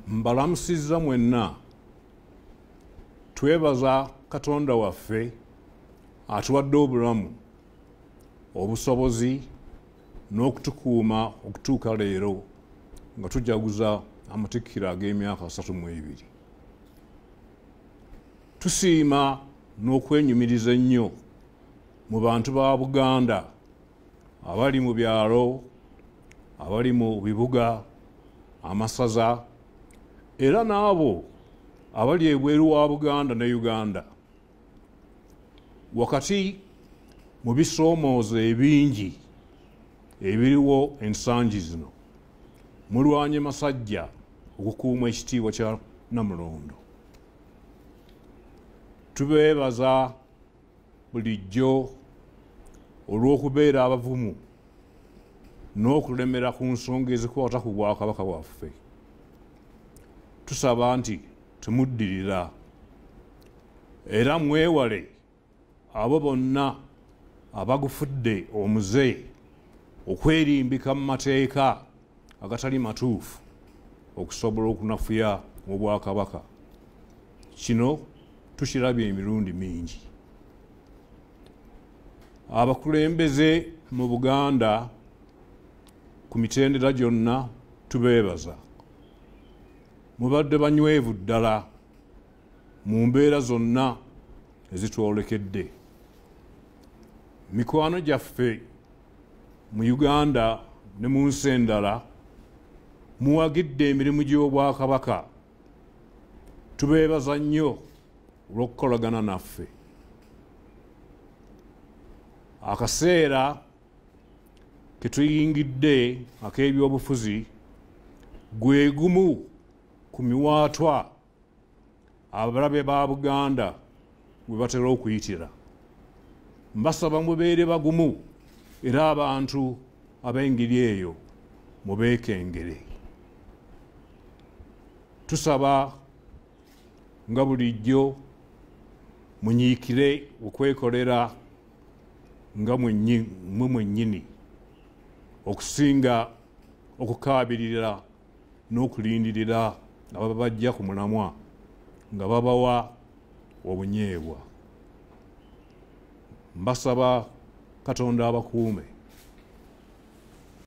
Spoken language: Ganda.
mbalamusizza mwenna twebaza Katonda waffe atuwadde obulamu obusobozi n'okutukuuma okutuuka leero nga tujaguza amatikkiro ag'emyaka 32. Tusiima n'okwenyumiriza ennyo mu bantu ba Buganda abali mu byalo, abali mu bibuga, amasaza era n'abo abali ebweru wa Buganda ne Uganda. Wakati mu bisoomoozo ebingi ebiriwo ensangi zino mulwanye masajja okukuuma ekitiibwa kya Namulondo. Tubeebaza bulijjo olw'okubeera abavumu n'okulemera ku nsonga ezikwata ku Bwakabaka bwaffe. Tusaba nti temuddirira era mwewale abo bonna abagufudde omuze okwerimbika mu mateeka agatali matuufu okusobola okunafuya mu Bwakabaka. Kino tukirabye emirundi mingi. Abakulembeze mu Buganda ku mitendera gyonna tubeebaza. Mubadde banywevu ddala mu mbeera zonna ezitwolekedde. Mikwano gyaffe mu Uganda ne mu nsi endala muwagidde emirimu gy'Obwakabaka. Tubeebaza nnyo olw'okukolagana naffe. Akaseera ke tuyingidde ak'ebyobufuzi gwe gumu ku miwaatwa abalabe ba Buganda gwe batera okuyitira. Mbasaba mubeere bagumu era abantu ab'engeri eyo mubeekengere. Tusaba nga bulijjo munyiikire okwekolera nga mmwe mwennyini okusinga okukaabirira n'okulindirira ababajja ku mulamwa nga babawa obunyeebwa. Mbasaba Katonda abakuume.